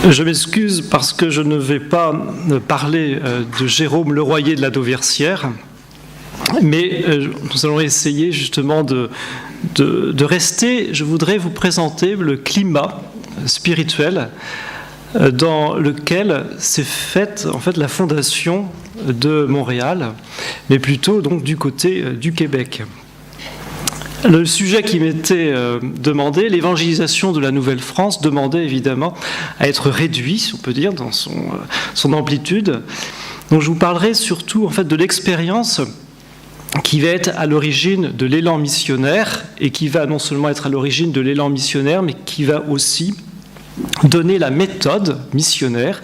Je m'excuse parce que je ne vais pas parler de Jérôme Leroyer de la Dauversière, mais nous allons essayer justement de rester. Je voudrais vous présenter le climat spirituel dans lequel s'est faite en fait la fondation de Montréal, mais plutôt donc du côté du Québec. Le sujet qui m'était demandé, l'évangélisation de la Nouvelle-France, demandait évidemment à être réduit, si on peut dire, dans son amplitude. Donc je vous parlerai surtout en fait de l'expérience qui va être à l'origine de l'élan missionnaire et qui va non seulement être à l'origine de l'élan missionnaire, mais qui va aussi donner la méthode missionnaire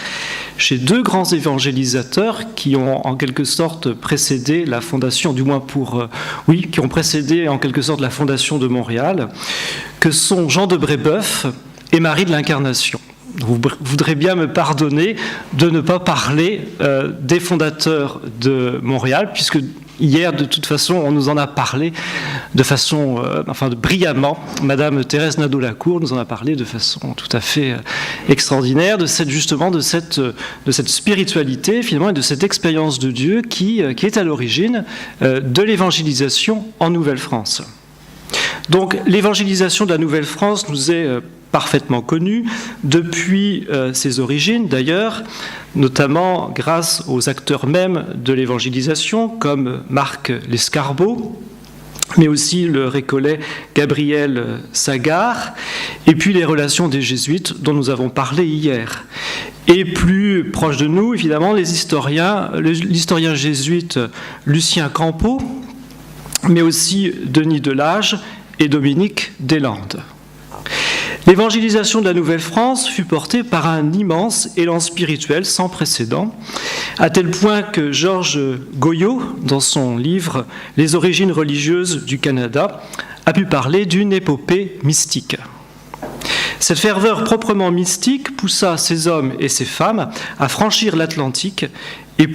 chez deux grands évangélisateurs qui ont en quelque sorte précédé la fondation, du moins qui ont précédé en quelque sorte la fondation de Montréal, que sont Jean de Brébeuf et Marie de l'Incarnation. Vous voudrez bien me pardonner de ne pas parler des fondateurs de Montréal, puisque hier, de toute façon, on nous en a parlé de façon, brillamment. Madame Thérèse Nadeau-Lacour nous en a parlé de façon tout à fait extraordinaire, de cette spiritualité, finalement, et de cette expérience de Dieu qui est à l'origine de l'évangélisation en Nouvelle-France. Donc, l'évangélisation de la Nouvelle-France nous est parfaitement connue depuis ses origines, d'ailleurs, notamment grâce aux acteurs mêmes de l'évangélisation, comme Marc Lescarbot, mais aussi le récollet Gabriel Sagard, et puis les relations des jésuites dont nous avons parlé hier. Et plus proche de nous, évidemment, l'historien jésuite Lucien Campeau, mais aussi Denis Delage et Dominique Deslandes. L'évangélisation de la Nouvelle-France fut portée par un immense élan spirituel sans précédent, à tel point que Georges Goyot, dans son livre « Les origines religieuses du Canada », a pu parler d'une épopée mystique. Cette ferveur proprement mystique poussa ces hommes et ces femmes à franchir l'Atlantique et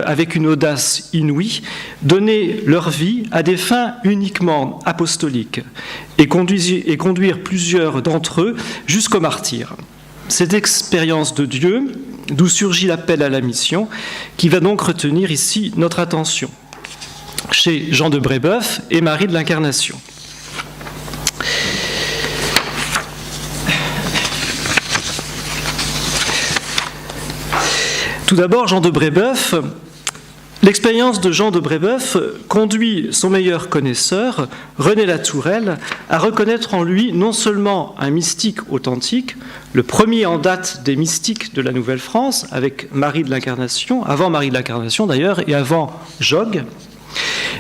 avec une audace inouïe, donner leur vie à des fins uniquement apostoliques et conduire plusieurs d'entre eux jusqu'au martyre. Cette expérience de Dieu, d'où surgit l'appel à la mission, qui va donc retenir ici notre attention, chez Jean de Brébeuf et Marie de l'Incarnation. Tout d'abord, Jean de Brébeuf. L'expérience de Jean de Brébeuf conduit son meilleur connaisseur, René Latourelle, à reconnaître en lui non seulement un mystique authentique, le premier en date des mystiques de la Nouvelle-France, avec Marie de l'Incarnation, avant Marie de l'Incarnation d'ailleurs, et avant Jogues,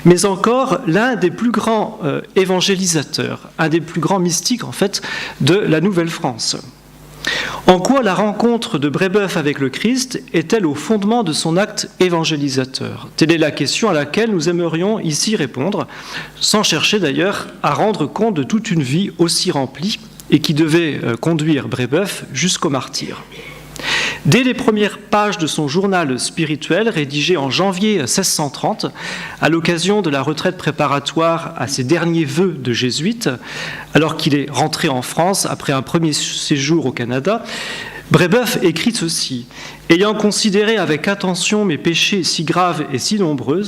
mais encore l'un des plus grands évangélisateurs, un des plus grands mystiques en fait de la Nouvelle-France. En quoi la rencontre de Brébeuf avec le Christ est-elle au fondement de son acte évangélisateur ? Telle est la question à laquelle nous aimerions ici répondre, sans chercher d'ailleurs à rendre compte de toute une vie aussi remplie et qui devait conduire Brébeuf jusqu'au martyre. Dès les premières pages de son journal spirituel, rédigé en janvier 1630, à l'occasion de la retraite préparatoire à ses derniers vœux de jésuite, alors qu'il est rentré en France après un premier séjour au Canada, Brébeuf écrit ceci : « Ayant considéré avec attention mes péchés si graves et si nombreux,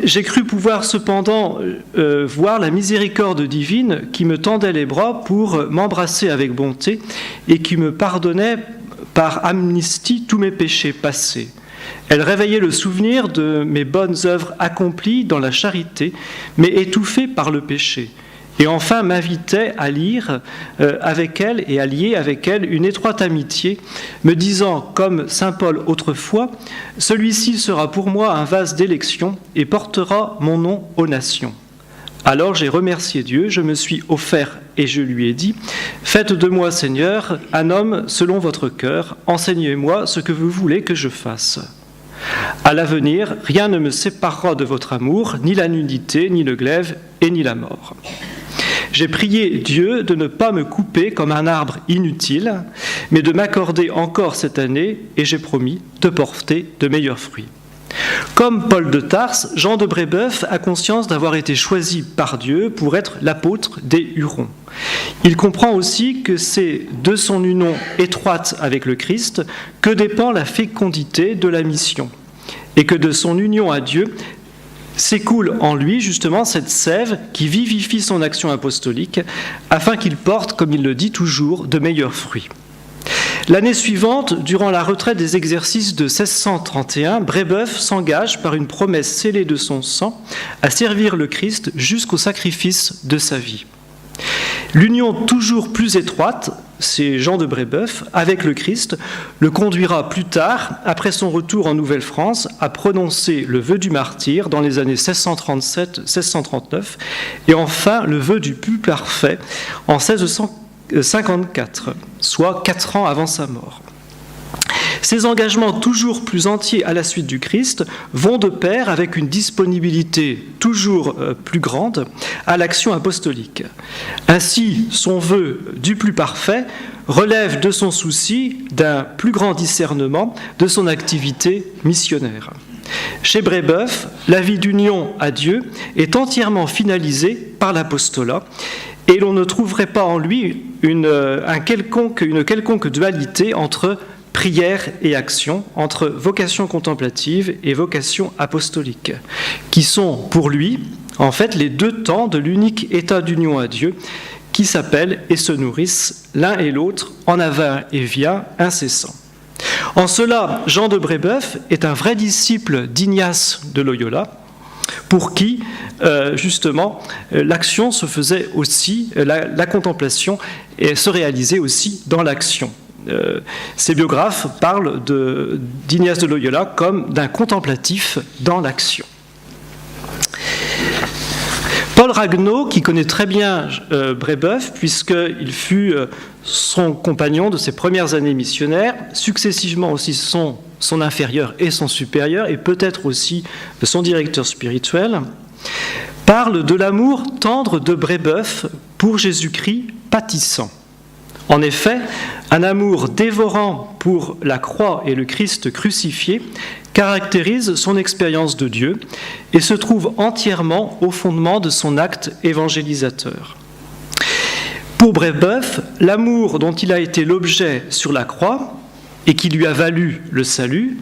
j'ai cru pouvoir cependant voir la miséricorde divine qui me tendait les bras pour m'embrasser avec bonté et qui me pardonnait par amnistie tous mes péchés passés. Elle réveillait le souvenir de mes bonnes œuvres accomplies dans la charité, mais étouffées par le péché. Et enfin m'invitait à lire avec elle et à lier avec elle une étroite amitié, me disant, comme saint Paul autrefois, « Celui-ci sera pour moi un vase d'élection et portera mon nom aux nations. » Alors j'ai remercié Dieu, je me suis offert et je lui ai dit « Faites de moi, Seigneur, un homme selon votre cœur, enseignez-moi ce que vous voulez que je fasse. À l'avenir, rien ne me séparera de votre amour, ni la nudité, ni le glaive, et ni la mort. J'ai prié Dieu de ne pas me couper comme un arbre inutile, mais de m'accorder encore cette année, et j'ai promis de porter de meilleurs fruits. Comme Paul de Tarse, Jean de Brébeuf a conscience d'avoir été choisi par Dieu pour être l'apôtre des Hurons. Il comprend aussi que c'est de son union étroite avec le Christ que dépend la fécondité de la mission, et que de son union à Dieu s'écoule en lui justement cette sève qui vivifie son action apostolique, afin qu'il porte, comme il le dit toujours, de meilleurs fruits. L'année suivante, durant la retraite des exercices de 1631, Brébeuf s'engage par une promesse scellée de son sang à servir le Christ jusqu'au sacrifice de sa vie. L'union toujours plus étroite, c'est Jean de Brébeuf, avec le Christ, le conduira plus tard, après son retour en Nouvelle-France, à prononcer le vœu du martyre dans les années 1637-1639 et enfin le vœu du plus parfait en 1654, soit 4 ans avant sa mort. Ces engagements toujours plus entiers à la suite du Christ vont de pair avec une disponibilité toujours plus grande à l'action apostolique. Ainsi, son vœu du plus parfait relève de son souci d'un plus grand discernement de son activité missionnaire. Chez Brébeuf, la vie d'union à Dieu est entièrement finalisée par l'apostolat, et l'on ne trouverait pas en lui une quelconque dualité entre prière et action, entre vocation contemplative et vocation apostolique, qui sont pour lui, en fait, les deux temps de l'unique état d'union à Dieu, qui s'appellent et se nourrissent l'un et l'autre en un va-et-vient incessant. En cela, Jean de Brébeuf est un vrai disciple d'Ignace de Loyola, pour qui, justement, l'action se faisait aussi, la contemplation se réalisait aussi dans l'action. Ces biographes parlent d'Ignace de Loyola comme d'un contemplatif dans l'action. Paul Ragueneau, qui connaît très bien Brébeuf, puisqu'il fut son compagnon de ses premières années missionnaires, successivement aussi son inférieur et son supérieur, et peut-être aussi son directeur spirituel, parle de l'amour tendre de Brébeuf pour Jésus-Christ pâtissant. En effet, un amour dévorant pour la croix et le Christ crucifié caractérise son expérience de Dieu et se trouve entièrement au fondement de son acte évangélisateur. Pour Brébeuf, l'amour dont il a été l'objet sur la croix et qui lui a valu le salut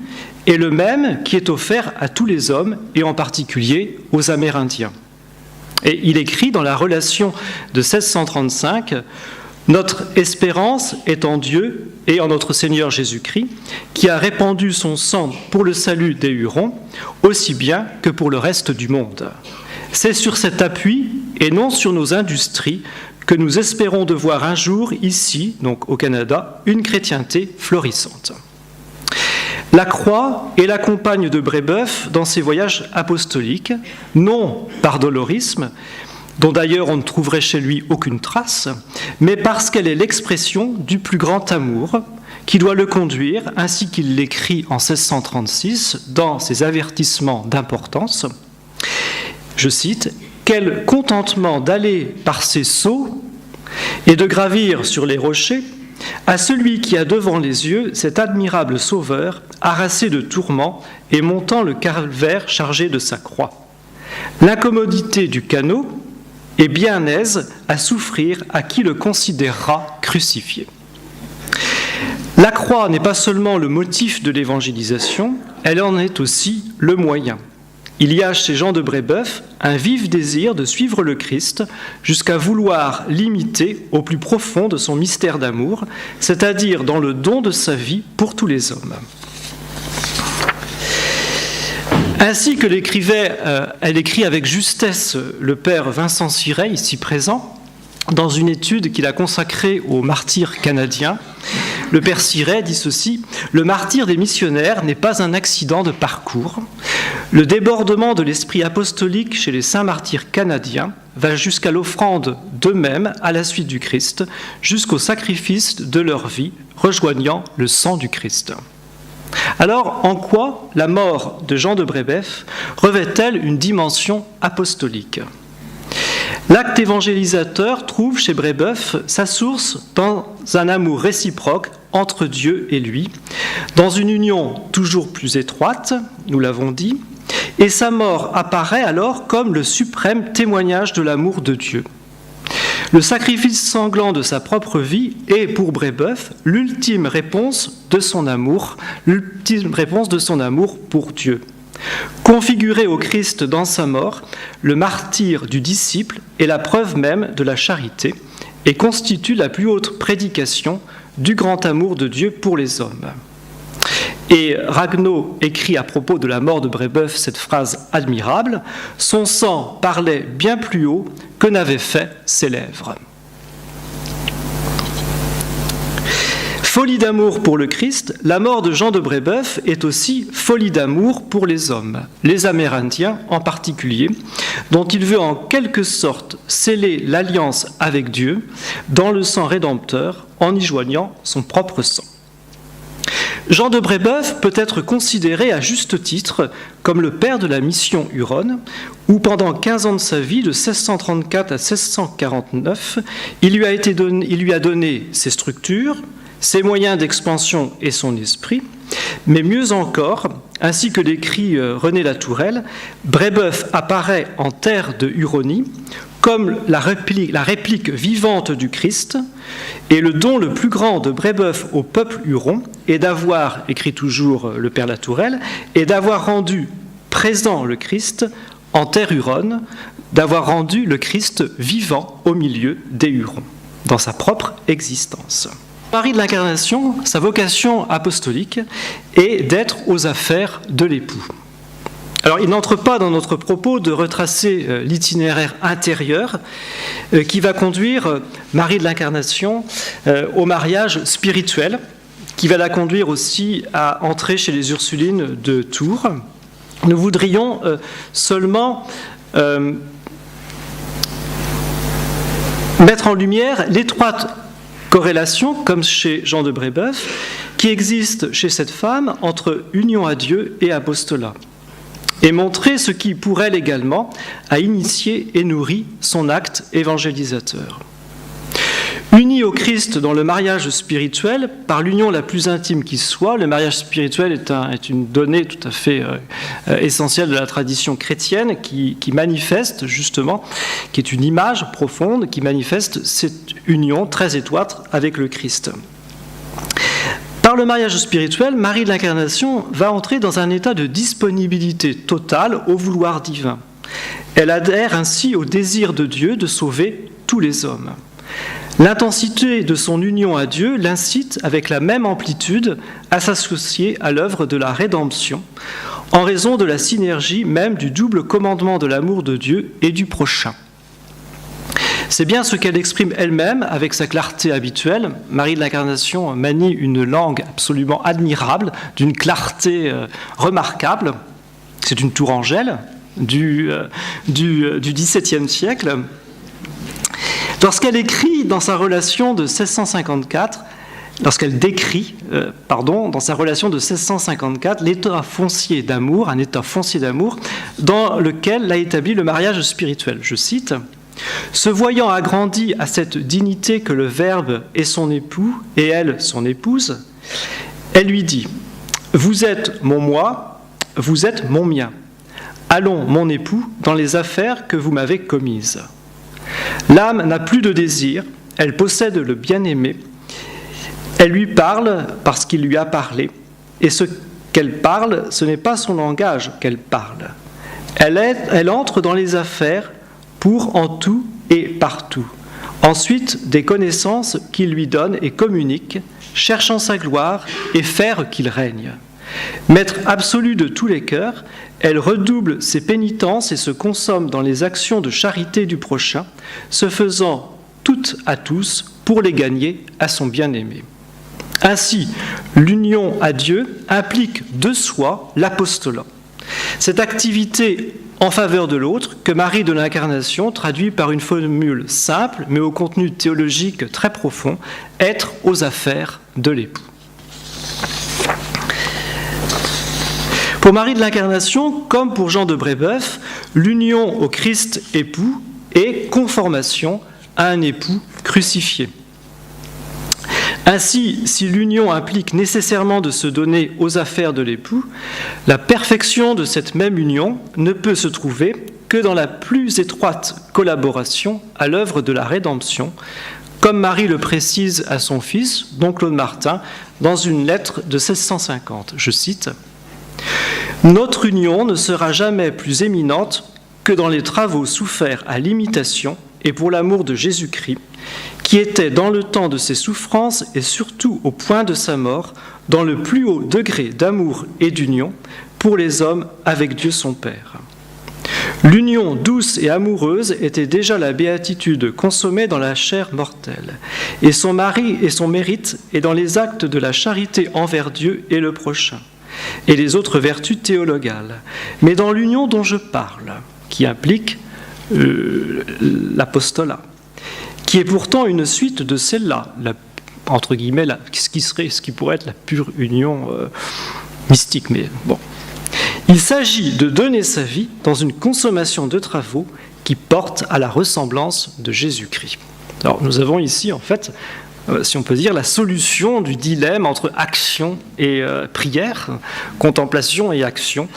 est le même qui est offert à tous les hommes et en particulier aux Amérindiens. Et il écrit dans la relation de 1635 « Notre espérance est en Dieu et en notre Seigneur Jésus-Christ, qui a répandu son sang pour le salut des Hurons, aussi bien que pour le reste du monde. C'est sur cet appui, et non sur nos industries, que nous espérons de voir un jour, ici, donc au Canada, une chrétienté florissante. » La croix est la compagne de Brébeuf dans ses voyages apostoliques, non par dolorisme, dont d'ailleurs on ne trouverait chez lui aucune trace, mais parce qu'elle est l'expression du plus grand amour qui doit le conduire, ainsi qu'il l'écrit en 1636 dans ses avertissements d'importance. Je cite, « Quel contentement d'aller par ces sauts et de gravir sur les rochers à celui qui a devant les yeux cet admirable sauveur, harassé de tourments et montant le calvaire chargé de sa croix. L'incommodité du canot est bien aise à souffrir à qui le considérera crucifié. » La croix n'est pas seulement le motif de l'évangélisation, elle en est aussi le moyen. Il y a chez Jean de Brébeuf un vif désir de suivre le Christ jusqu'à vouloir l'imiter au plus profond de son mystère d'amour, c'est-à-dire dans le don de sa vie pour tous les hommes. Ainsi que elle écrit avec justesse le père Vincent Siret, ici présent, dans une étude qu'il a consacrée aux martyrs canadiens. Le père Siret dit ceci: « Le martyre des missionnaires n'est pas un accident de parcours. Le débordement de l'esprit apostolique chez les saints martyrs canadiens va jusqu'à l'offrande d'eux-mêmes à la suite du Christ, jusqu'au sacrifice de leur vie, rejoignant le sang du Christ. » Alors, en quoi la mort de Jean de Brébeuf revêt-elle une dimension apostolique ? L'acte évangélisateur trouve chez Brébeuf sa source dans un amour réciproque entre Dieu et lui, dans une union toujours plus étroite, nous l'avons dit, et sa mort apparaît alors comme le suprême témoignage de l'amour de Dieu. Le sacrifice sanglant de sa propre vie est pour Brébeuf l'ultime réponse de son amour pour Dieu. Configuré au Christ dans sa mort, le martyre du disciple est la preuve même de la charité et constitue la plus haute prédication du grand amour de Dieu pour les hommes. Et Ragueneau écrit à propos de la mort de Brébeuf cette phrase admirable : « Son sang parlait bien plus haut que n'avaient fait ses lèvres. » Folie d'amour pour le Christ, la mort de Jean de Brébeuf est aussi folie d'amour pour les hommes, les Amérindiens en particulier, dont il veut en quelque sorte sceller l'alliance avec Dieu dans le sang rédempteur en y joignant son propre sang. Jean de Brébeuf peut être considéré à juste titre comme le père de la mission huronne, où pendant 15 ans de sa vie, de 1634 à 1649, il lui a donné ses structures, ses moyens d'expansion et son esprit, mais mieux encore, ainsi que l'écrit René Latourelle, Brébeuf apparaît en terre de Huronie comme la réplique vivante du Christ, et le don le plus grand de Brébeuf au peuple huron est d'avoir, écrit toujours le père Latourelle, et d'avoir rendu présent le Christ en terre huronne, d'avoir rendu le Christ vivant au milieu des Hurons, dans sa propre existence. Marie de l'Incarnation, sa vocation apostolique est d'être aux affaires de l'époux. Alors, il n'entre pas dans notre propos de retracer l'itinéraire intérieur qui va conduire Marie de l'Incarnation au mariage spirituel, qui va la conduire aussi à entrer chez les Ursulines de Tours. Nous voudrions seulement mettre en lumière l'étroite corrélation, comme chez Jean de Brébeuf, qui existe chez cette femme entre union à Dieu et apostolat, et montrer ce qui, pour elle également, a initié et nourri son acte évangélisateur. Unis au Christ dans le mariage spirituel, par l'union la plus intime qui soit, le mariage spirituel est une donnée tout à fait essentielle de la tradition chrétienne qui manifeste justement, qui est une image profonde, qui manifeste cette union très étroite avec le Christ. Par le mariage spirituel, Marie de l'Incarnation va entrer dans un état de disponibilité totale au vouloir divin. Elle adhère ainsi au désir de Dieu de sauver tous les hommes. L'intensité de son union à Dieu l'incite avec la même amplitude à s'associer à l'œuvre de la rédemption, en raison de la synergie même du double commandement de l'amour de Dieu et du prochain. C'est bien ce qu'elle exprime elle-même avec sa clarté habituelle. Marie de l'Incarnation manie une langue absolument admirable, d'une clarté remarquable. C'est une tourangelle du XVIIe siècle. Lorsqu'elle écrit dans sa relation de 1654, lorsqu'elle décrit, dans sa relation de 1654, l'état foncier d'amour, un état foncier d'amour dans lequel l'a établi le mariage spirituel. Je cite : « Se voyant agrandi à cette dignité que le Verbe est son époux et elle son épouse, elle lui dit : vous êtes mon moi, vous êtes mon mien. Allons, mon époux, dans les affaires que vous m'avez commises. L'âme n'a plus de désir, elle possède le bien-aimé, elle lui parle parce qu'il lui a parlé, et ce qu'elle parle, ce n'est pas son langage qu'elle parle. Elle entre dans les affaires pour en tout et partout. Ensuite, des connaissances qu'il lui donne et communique, cherchant sa gloire et faire qu'il règne. Maître absolu de tous les cœurs, elle redouble ses pénitences et se consomme dans les actions de charité du prochain, se faisant toutes à tous pour les gagner à son bien-aimé. Ainsi, l'union à Dieu implique de soi l'apostolat. Cette activité en faveur de l'autre que Marie de l'Incarnation traduit par une formule simple mais au contenu théologique très profond, être aux affaires de l'époux. Pour Marie de l'Incarnation, comme pour Jean de Brébeuf, l'union au Christ époux et conformation à un époux crucifié. Ainsi, si l'union implique nécessairement de se donner aux affaires de l'époux, la perfection de cette même union ne peut se trouver que dans la plus étroite collaboration à l'œuvre de la rédemption, comme Marie le précise à son fils, don Claude Martin, dans une lettre de 1650. Je cite : « Notre union ne sera jamais plus éminente que dans les travaux soufferts à l'imitation et pour l'amour de Jésus-Christ, qui était dans le temps de ses souffrances et surtout au point de sa mort, dans le plus haut degré d'amour et d'union pour les hommes avec Dieu son Père. L'union douce et amoureuse était déjà la béatitude consommée dans la chair mortelle, et son mérite est dans les actes de la charité envers Dieu et le prochain, et les autres vertus théologales. Mais dans l'union dont je parle, qui implique l'apostolat, qui est pourtant une suite de celle-là, entre guillemets, ce qui pourrait être la pure union mystique, mais bon. Il s'agit de donner sa vie dans une consommation de travaux qui porte à la ressemblance de Jésus-Christ. Alors, nous avons ici, en fait, si on peut dire, la solution du dilemme entre action et prière, contemplation et action.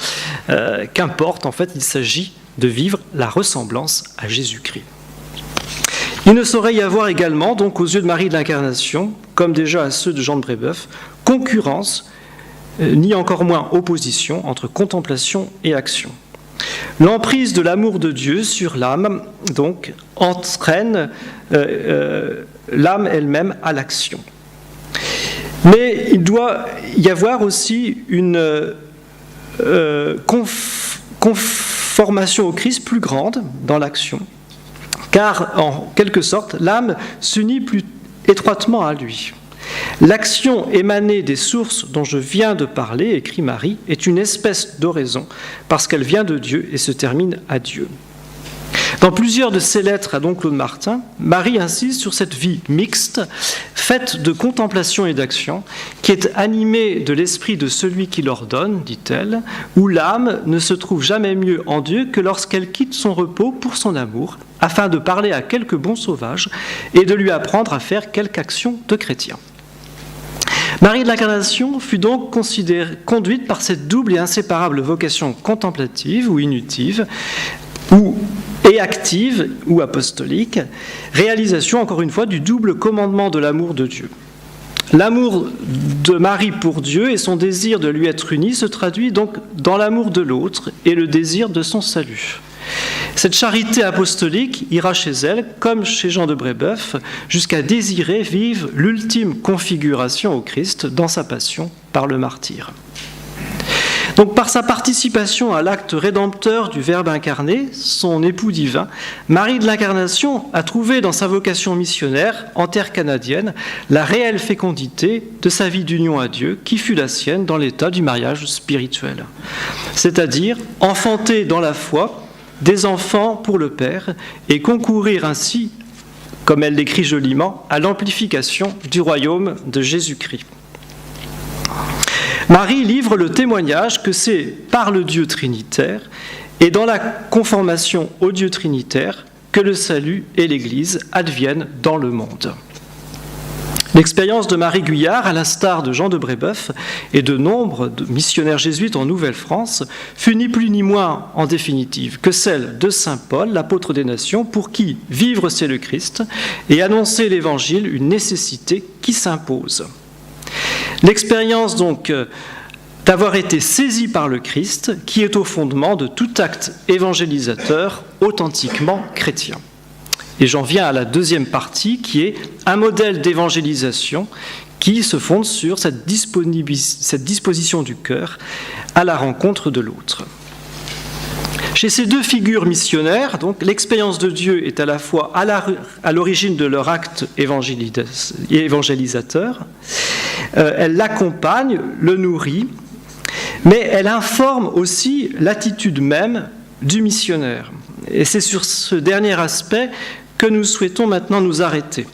Qu'importe, en fait, il s'agit de vivre la ressemblance à Jésus-Christ. Il ne saurait y avoir également, donc aux yeux de Marie de l'Incarnation, comme déjà à ceux de Jean de Brébeuf, concurrence, ni encore moins opposition entre contemplation et action. L'emprise de l'amour de Dieu sur l'âme, donc, entraîne l'âme elle-même à l'action. Mais il doit y avoir aussi une conformation au Christ plus grande dans l'action, car, en quelque sorte, l'âme s'unit plus étroitement à lui. L'action émanée des sources dont je viens de parler, écrit Marie, est une espèce d'oraison, parce qu'elle vient de Dieu et se termine à Dieu. Dans plusieurs de ses lettres à don Claude Martin, Marie insiste sur cette vie mixte, faite de contemplation et d'action, qui est animée de l'esprit de celui qui l'ordonne, dit-elle, où l'âme ne se trouve jamais mieux en Dieu que lorsqu'elle quitte son repos pour son amour, afin de parler à quelque bon sauvage et de lui apprendre à faire quelque action de chrétien. Marie de l'Incarnation fut donc conduite par cette double et inséparable vocation contemplative ou inutive, et active ou apostolique, réalisation encore une fois du double commandement de l'amour de Dieu. L'amour de Marie pour Dieu et son désir de lui être uni se traduit donc dans l'amour de l'autre et le désir de son salut. Cette charité apostolique ira chez elle, comme chez Jean de Brébeuf, jusqu'à désirer vivre l'ultime configuration au Christ dans sa passion par le martyre. Donc, par sa participation à l'acte rédempteur du Verbe incarné, son époux divin, Marie de l'Incarnation a trouvé dans sa vocation missionnaire, en terre canadienne, la réelle fécondité de sa vie d'union à Dieu, qui fut la sienne dans l'état du mariage spirituel. C'est-à-dire enfanter dans la foi des enfants pour le Père et concourir ainsi, comme elle l'écrit joliment, à l'amplification du royaume de Jésus-Christ. Marie livre le témoignage que c'est par le Dieu trinitaire et dans la conformation au Dieu trinitaire que le salut et l'Église adviennent dans le monde. L'expérience de Marie Guyard, à l'instar de Jean de Brébeuf et de nombre de missionnaires jésuites en Nouvelle-France, fut ni plus ni moins, en définitive, que celle de saint Paul, l'apôtre des nations, pour qui vivre c'est le Christ et annoncer l'Évangile une nécessité qui s'impose. L'expérience donc d'avoir été saisi par le Christ, qui est au fondement de tout acte évangélisateur authentiquement chrétien. Et j'en viens à la deuxième partie, qui est un modèle d'évangélisation qui se fonde sur cette disposition du cœur à la rencontre de l'autre. Chez ces deux figures missionnaires, donc, l'expérience de Dieu est à la fois à l'origine de leur acte évangélisateur, elle l'accompagne, le nourrit, mais elle informe aussi l'attitude même du missionnaire. Et c'est sur ce dernier aspect que nous souhaitons maintenant nous arrêter.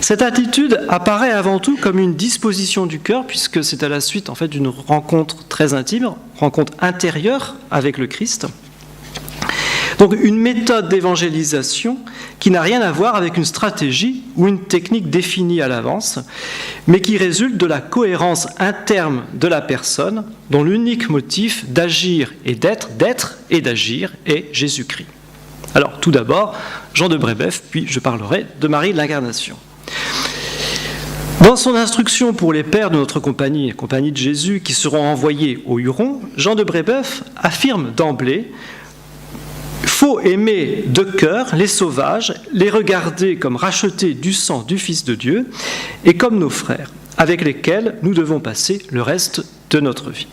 Cette attitude apparaît avant tout comme une disposition du cœur, puisque c'est à la suite en fait, d'une rencontre très intime, rencontre intérieure avec le Christ. Donc une méthode d'évangélisation qui n'a rien à voir avec une stratégie ou une technique définie à l'avance, mais qui résulte de la cohérence interne de la personne, dont l'unique motif d'agir et d'être et d'agir est Jésus-Christ. Alors tout d'abord, Jean de Brébeuf, puis je parlerai de Marie de l'Incarnation. Dans son instruction pour les pères de notre compagnie de Jésus, qui seront envoyés au Huron, Jean de Brébeuf affirme d'emblée: faut aimer de cœur les sauvages, les regarder comme rachetés du sang du Fils de Dieu et comme nos frères, avec lesquels nous devons passer le reste de notre vie.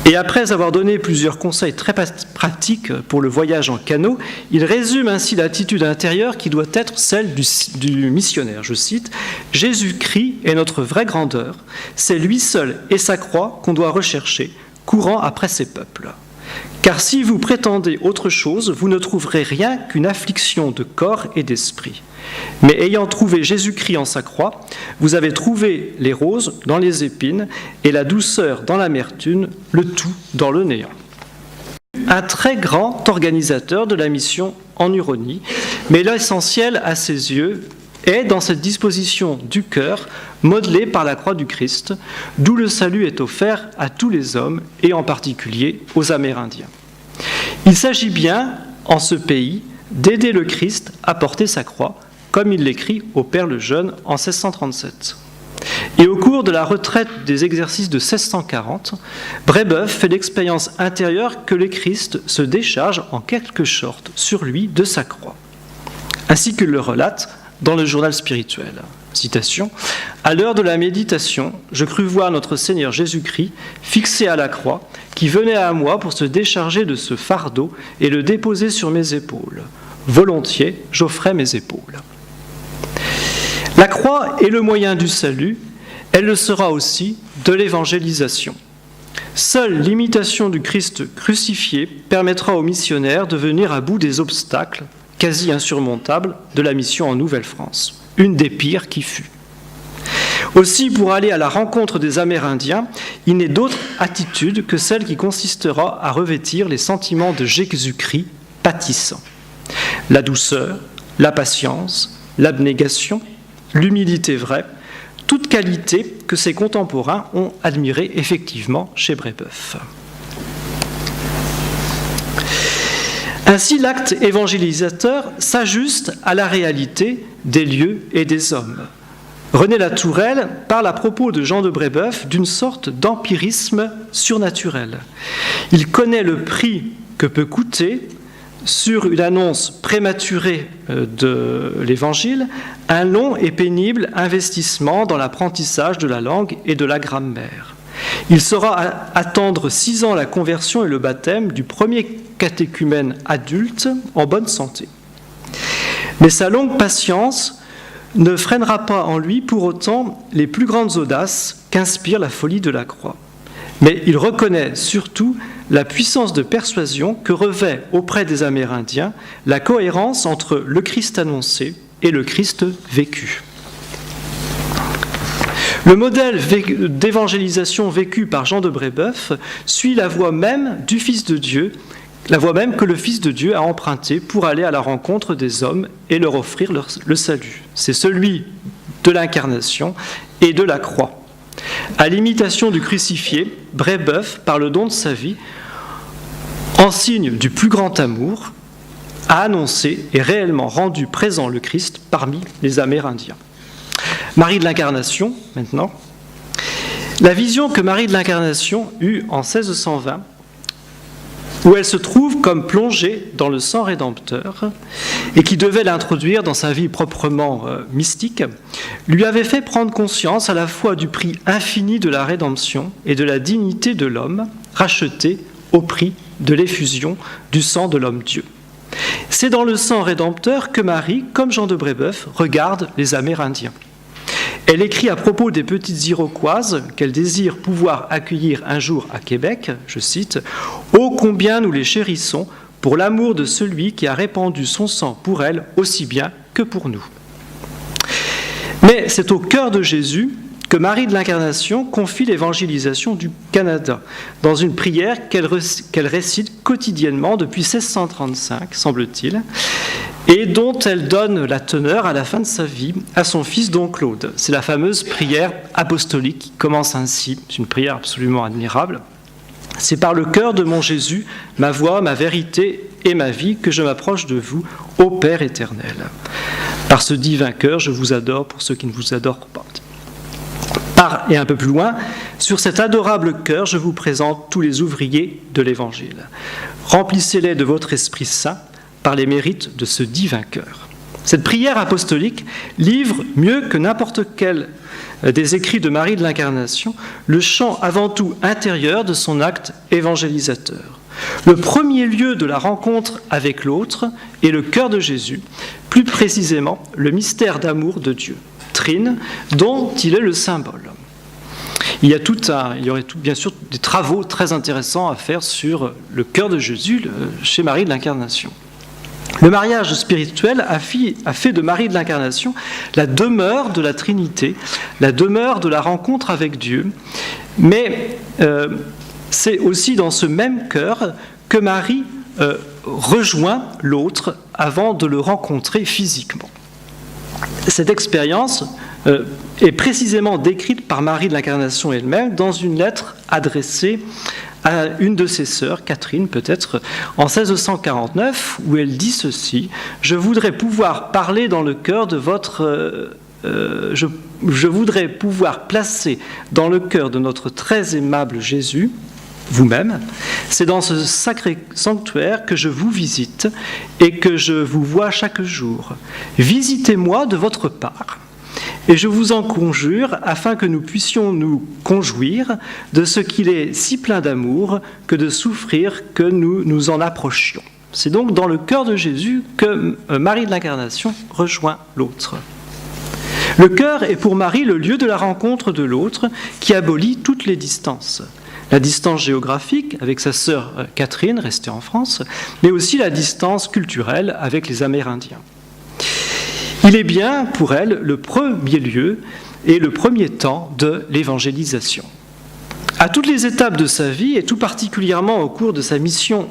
Et après avoir donné plusieurs conseils très pratiques pour le voyage en canot, il résume ainsi l'attitude intérieure qui doit être celle du missionnaire. Je cite: « Jésus-Christ est notre vraie grandeur, c'est lui seul et sa croix qu'on doit rechercher, courant après ses peuples. Car si vous prétendez autre chose, vous ne trouverez rien qu'une affliction de corps et d'esprit. Mais ayant trouvé Jésus-Christ en sa croix, vous avez trouvé les roses dans les épines et la douceur dans l'amertume, le tout dans le néant. » Un très grand organisateur de la mission en Huronie, mais l'essentiel à ses yeux est dans cette disposition du cœur modelée par la croix du Christ, d'où le salut est offert à tous les hommes et en particulier aux Amérindiens. Il s'agit bien, en ce pays, d'aider le Christ à porter sa croix, comme il l'écrit au Père le Jeune en 1637. Et au cours de la retraite des exercices de 1640, Brébeuf fait l'expérience intérieure que le Christ se décharge en quelque sorte sur lui de sa croix, ainsi qu'il le relate dans le journal spirituel. Citation: « À l'heure de la méditation, je crus voir notre Seigneur Jésus-Christ fixé à la croix, qui venait à moi pour se décharger de ce fardeau et le déposer sur mes épaules. Volontiers, j'offrais mes épaules. » La croix est le moyen du salut, elle le sera aussi de l'évangélisation. Seule l'imitation du Christ crucifié permettra aux missionnaires de venir à bout des obstacles quasi insurmontables de la mission en Nouvelle-France, une des pires qui fut. Aussi, pour aller à la rencontre des Amérindiens, il n'est d'autre attitude que celle qui consistera à revêtir les sentiments de Jésus-Christ pâtissant. La douceur, la patience, l'abnégation, l'humilité vraie, toutes qualités que ses contemporains ont admirées effectivement chez Brébeuf. Ainsi, l'acte évangélisateur s'ajuste à la réalité des lieux et des hommes. René Latourelle parle à propos de Jean de Brébeuf d'une sorte d'empirisme surnaturel. Il connaît le prix que peut coûter, sur une annonce prématurée de l'Évangile, un long et pénible investissement dans l'apprentissage de la langue et de la grammaire. Il saura attendre 6 ans la conversion et le baptême du premier catéchumène adulte en bonne santé. Mais sa longue patience ne freinera pas en lui pour autant les plus grandes audaces qu'inspire la folie de la croix. Mais il reconnaît surtout la puissance de persuasion que revêt auprès des Amérindiens la cohérence entre le Christ annoncé et le Christ vécu. Le modèle d'évangélisation vécu par Jean de Brébeuf suit la voie même du Fils de Dieu, la voie même que le Fils de Dieu a empruntée pour aller à la rencontre des hommes et leur offrir le salut. C'est celui de l'incarnation et de la croix. À l'imitation du crucifié, Brébeuf, par le don de sa vie, en signe du plus grand amour, a annoncé et réellement rendu présent le Christ parmi les Amérindiens. Marie de l'Incarnation, maintenant. La vision que Marie de l'Incarnation eut en 1620, où elle se trouve comme plongée dans le sang rédempteur et qui devait l'introduire dans sa vie proprement mystique, lui avait fait prendre conscience à la fois du prix infini de la rédemption et de la dignité de l'homme, racheté au prix de l'effusion du sang de l'homme-dieu. C'est dans le sang rédempteur que Marie, comme Jean de Brébeuf, regarde les Amérindiens. Elle écrit à propos des petites Iroquoises qu'elle désire pouvoir accueillir un jour à Québec, je cite, « Ô combien nous les chérissons pour l'amour de celui qui a répandu son sang pour elles aussi bien que pour nous. » Mais c'est au cœur de Jésus que Marie de l'Incarnation confie l'évangélisation du Canada dans une prière qu'elle récite quotidiennement depuis 1635, semble-t-il, et dont elle donne la teneur à la fin de sa vie à son fils Don Claude. C'est la fameuse prière apostolique qui commence ainsi. C'est une prière absolument admirable. « C'est par le cœur de mon Jésus, ma voix, ma vérité et ma vie que je m'approche de vous, ô Père éternel. Par ce divin cœur, je vous adore pour ceux qui ne vous adorent pas. » Et un peu plus loin, sur cet adorable cœur, je vous présente tous les ouvriers de l'Évangile. Remplissez-les de votre Esprit Saint par les mérites de ce divin cœur. Cette prière apostolique livre, mieux que n'importe quel des écrits de Marie de l'Incarnation, le champ avant tout intérieur de son acte évangélisateur. Le premier lieu de la rencontre avec l'autre est le cœur de Jésus, plus précisément le mystère d'amour de Dieu, Trine, dont il est le symbole. Il y aurait bien sûr des travaux très intéressants à faire sur le cœur de Jésus chez Marie de l'Incarnation. Le mariage spirituel a fait de Marie de l'Incarnation la demeure de la Trinité, la demeure de la rencontre avec Dieu, mais c'est aussi dans ce même cœur que Marie rejoint l'autre avant de le rencontrer physiquement. Cette expérience est précisément décrite par Marie de l'Incarnation elle-même dans une lettre adressée à une de ses sœurs, Catherine peut-être, en 1649, où elle dit ceci : « Je voudrais pouvoir parler dans le cœur de votre... je voudrais pouvoir placer dans le cœur de notre très aimable Jésus, vous-même, c'est dans ce sacré sanctuaire que je vous visite et que je vous vois chaque jour. Visitez-moi de votre part. Et je vous en conjure, afin que nous puissions nous conjouir de ce qu'il est si plein d'amour que de souffrir que nous nous en approchions. » C'est donc dans le cœur de Jésus que Marie de l'Incarnation rejoint l'autre. Le cœur est pour Marie le lieu de la rencontre de l'autre qui abolit toutes les distances. La distance géographique avec sa sœur Catherine, restée en France, mais aussi la distance culturelle avec les Amérindiens. Il est bien, pour elle, le premier lieu et le premier temps de l'évangélisation. À toutes les étapes de sa vie, et tout particulièrement au cours de sa mission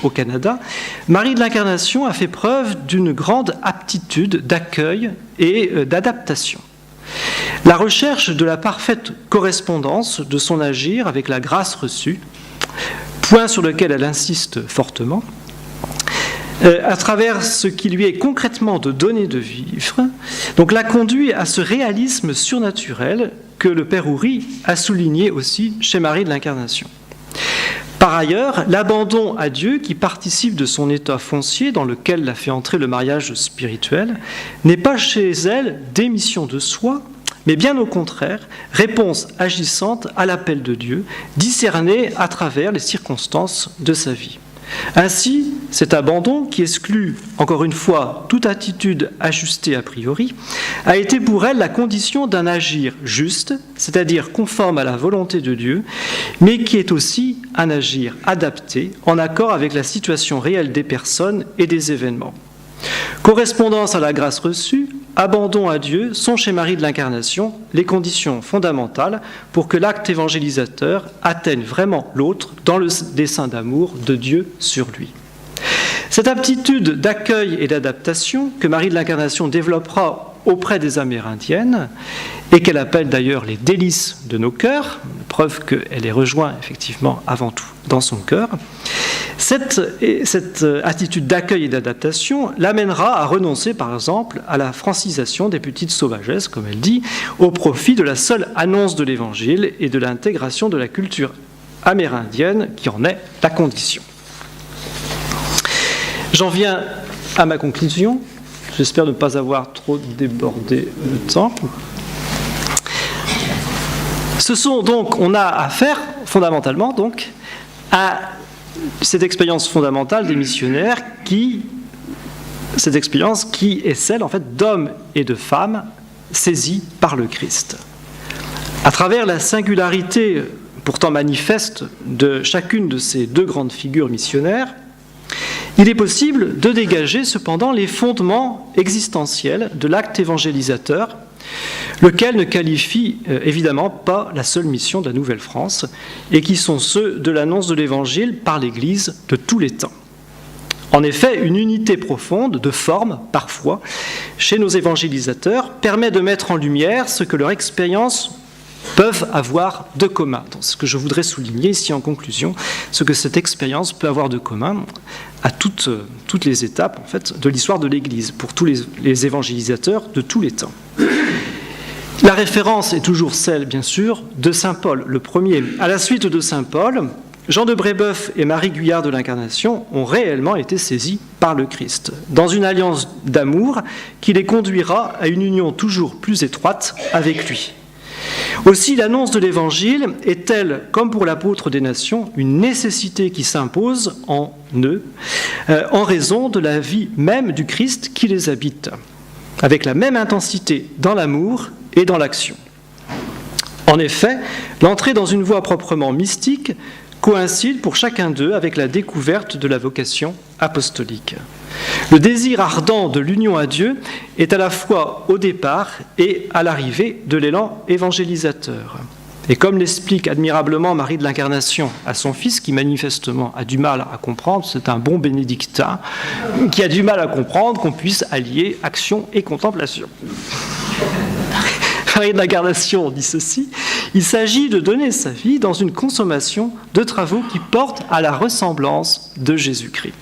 au Canada, Marie de l'Incarnation a fait preuve d'une grande aptitude d'accueil et d'adaptation. La recherche de la parfaite correspondance de son agir avec la grâce reçue, point sur lequel elle insiste fortement, à travers ce qui lui est concrètement de donner de vivre, donc l'a conduit à ce réalisme surnaturel que le Père Houry a souligné aussi chez Marie de l'Incarnation. Par ailleurs, l'abandon à Dieu qui participe de son état foncier dans lequel l'a fait entrer le mariage spirituel n'est pas chez elle démission de soi, mais bien au contraire, réponse agissante à l'appel de Dieu, discerné à travers les circonstances de sa vie. Ainsi, cet abandon, qui exclut, encore une fois, toute attitude ajustée a priori, a été pour elle la condition d'un agir juste, c'est-à-dire conforme à la volonté de Dieu, mais qui est aussi un agir adapté, en accord avec la situation réelle des personnes et des événements. Correspondance à la grâce reçue, abandon à Dieu sont chez Marie de l'Incarnation les conditions fondamentales pour que l'acte évangélisateur atteigne vraiment l'autre dans le dessein d'amour de Dieu sur lui. Cette aptitude d'accueil et d'adaptation que Marie de l'Incarnation développera auprès des Amérindiennes, et qu'elle appelle d'ailleurs les délices de nos cœurs, preuve qu'elle les rejoint effectivement avant tout dans son cœur, cette attitude d'accueil et d'adaptation l'amènera à renoncer par exemple à la francisation des petites sauvagesses, comme elle dit, au profit de la seule annonce de l'Évangile et de l'intégration de la culture amérindienne qui en est la condition. J'en viens à ma conclusion. J'espère ne pas avoir trop débordé le temps. On a affaire fondamentalement donc à cette expérience fondamentale des missionnaires cette expérience qui est celle en fait d'hommes et de femmes saisis par le Christ. À travers la singularité pourtant manifeste de chacune de ces deux grandes figures missionnaires, il est possible de dégager cependant les fondements existentiels de l'acte évangélisateur, lequel ne qualifie évidemment pas la seule mission de la Nouvelle-France, et qui sont ceux de l'annonce de l'Évangile par l'Église de tous les temps. En effet, une unité profonde, de forme parfois, chez nos évangélisateurs, permet de mettre en lumière ce que leur expérience peuvent avoir de commun. Donc, ce que je voudrais souligner ici en conclusion, ce que cette expérience peut avoir de commun à toutes les étapes en fait, de l'histoire de l'Église, pour tous les évangélisateurs de tous les temps. La référence est toujours celle, bien sûr, de saint Paul, le premier. À la suite de saint Paul, Jean de Brébeuf et Marie Guyard de l'Incarnation ont réellement été saisis par le Christ, dans une alliance d'amour qui les conduira à une union toujours plus étroite avec lui. Aussi, l'annonce de l'Évangile est-elle, comme pour l'apôtre des nations, une nécessité qui s'impose en eux, en raison de la vie même du Christ qui les habite, avec la même intensité dans l'amour et dans l'action. En effet, l'entrée dans une voie proprement mystique coïncide pour chacun d'eux avec la découverte de la vocation apostolique. Le désir ardent de l'union à Dieu est à la fois au départ et à l'arrivée de l'élan évangélisateur. Et comme l'explique admirablement Marie de l'Incarnation à son fils, qui manifestement a du mal à comprendre, c'est un bon bénédictin, qui a du mal à comprendre qu'on puisse allier action et contemplation. Marie de l'Incarnation dit ceci: il s'agit de donner sa vie dans une consommation de travaux qui portent à la ressemblance de Jésus-Christ.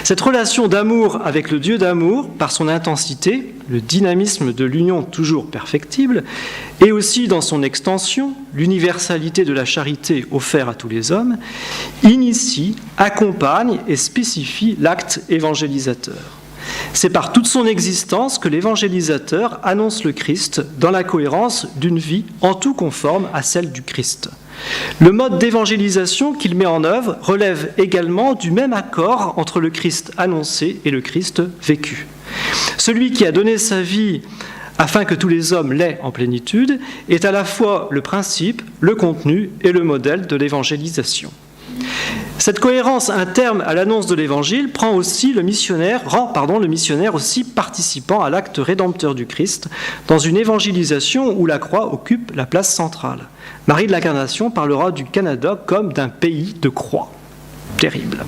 Cette relation d'amour avec le Dieu d'amour, par son intensité, le dynamisme de l'union toujours perfectible, et aussi dans son extension, l'universalité de la charité offerte à tous les hommes, initie, accompagne et spécifie l'acte évangélisateur. C'est par toute son existence que l'évangélisateur annonce le Christ dans la cohérence d'une vie en tout conforme à celle du Christ. Le mode d'évangélisation qu'il met en œuvre relève également du même accord entre le Christ annoncé et le Christ vécu. Celui qui a donné sa vie afin que tous les hommes l'aient en plénitude est à la fois le principe, le contenu et le modèle de l'évangélisation. Cette cohérence interne à l'annonce de l'Évangile rend le missionnaire aussi participant à l'acte rédempteur du Christ dans une évangélisation où la croix occupe la place centrale. Marie de l'Incarnation parlera du Canada comme d'un pays de croix. Terrible.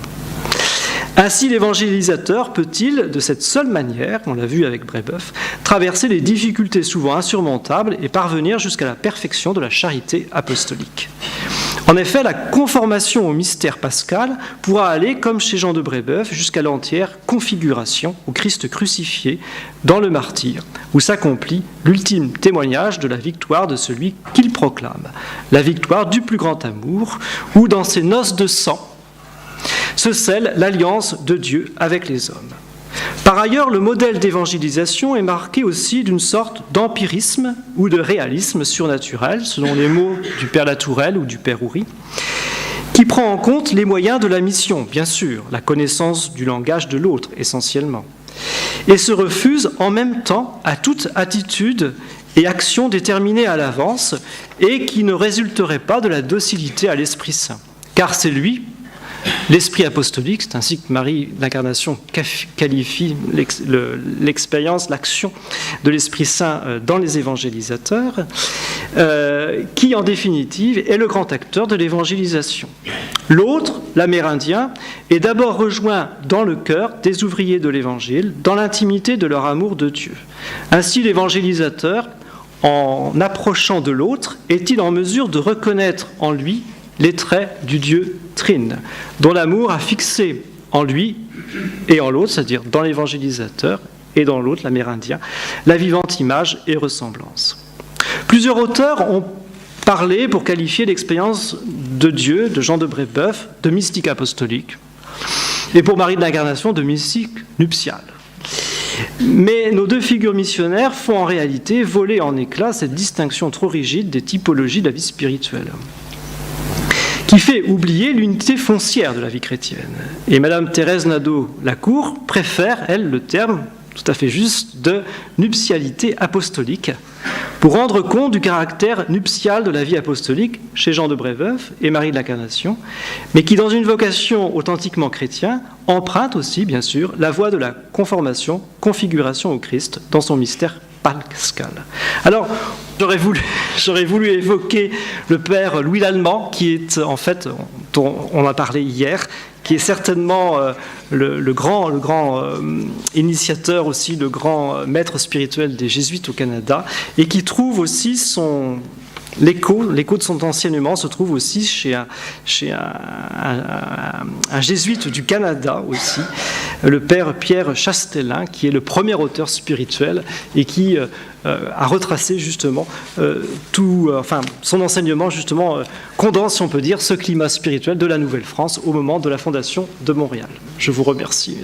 Ainsi, l'évangélisateur peut-il, de cette seule manière, on l'a vu avec Brébeuf, traverser les difficultés souvent insurmontables et parvenir jusqu'à la perfection de la charité apostolique. En effet, la conformation au mystère pascal pourra aller, comme chez Jean de Brébeuf, jusqu'à l'entière configuration au Christ crucifié dans le martyre, où s'accomplit l'ultime témoignage de la victoire de celui qu'il proclame, la victoire du plus grand amour, où dans ses noces de sang se scelle l'alliance de Dieu avec les hommes. Par ailleurs, le modèle d'évangélisation est marqué aussi d'une sorte d'empirisme ou de réalisme surnaturel, selon les mots du Père Latourelle ou du Père Houry, qui prend en compte les moyens de la mission, bien sûr, la connaissance du langage de l'autre essentiellement, et se refuse en même temps à toute attitude et action déterminée à l'avance et qui ne résulterait pas de la docilité à l'Esprit Saint, car c'est lui, l'esprit apostolique, c'est ainsi que Marie l'Incarnation qualifie l'expérience, l'action de l'Esprit Saint dans les évangélisateurs, qui en définitive est le grand acteur de l'évangélisation. L'autre, l'amérindien, est d'abord rejoint dans le cœur des ouvriers de l'Évangile, dans l'intimité de leur amour de Dieu. Ainsi, l'évangélisateur, en approchant de l'autre, est-il en mesure de reconnaître en lui les traits du Dieu trine, dont l'amour a fixé en lui et en l'autre, c'est-à-dire dans l'évangélisateur et dans l'autre, l'amérindien, la vivante image et ressemblance. Plusieurs auteurs ont parlé pour qualifier l'expérience de Dieu, de Jean de Brébeuf, de mystique apostolique, et pour Marie de l'Incarnation, de mystique nuptiale. Mais nos deux figures missionnaires font en réalité voler en éclats cette distinction trop rigide des typologies de la vie spirituelle, qui fait oublier l'unité foncière de la vie chrétienne. Et Madame Thérèse Nadeau-Lacour préfère, elle, le terme tout à fait juste de nuptialité apostolique, pour rendre compte du caractère nuptial de la vie apostolique chez Jean de Brébeuf et Marie de l'Incarnation, mais qui, dans une vocation authentiquement chrétienne, emprunte aussi, bien sûr, la voie de la conformation, configuration au Christ dans son mystère Pascal. Alors, j'aurais voulu évoquer le père Louis Lallemand, qui est en fait, dont on a parlé hier, qui est certainement le grand initiateur aussi, le grand maître spirituel des jésuites au Canada, et qui trouve aussi l'écho de son enseignement se trouve aussi chez un jésuite du Canada aussi, le père Pierre Chastelin, qui est le premier auteur spirituel et qui a retracé justement son enseignement justement condense, si on peut dire, ce climat spirituel de la Nouvelle-France au moment de la fondation de Montréal. Je vous remercie.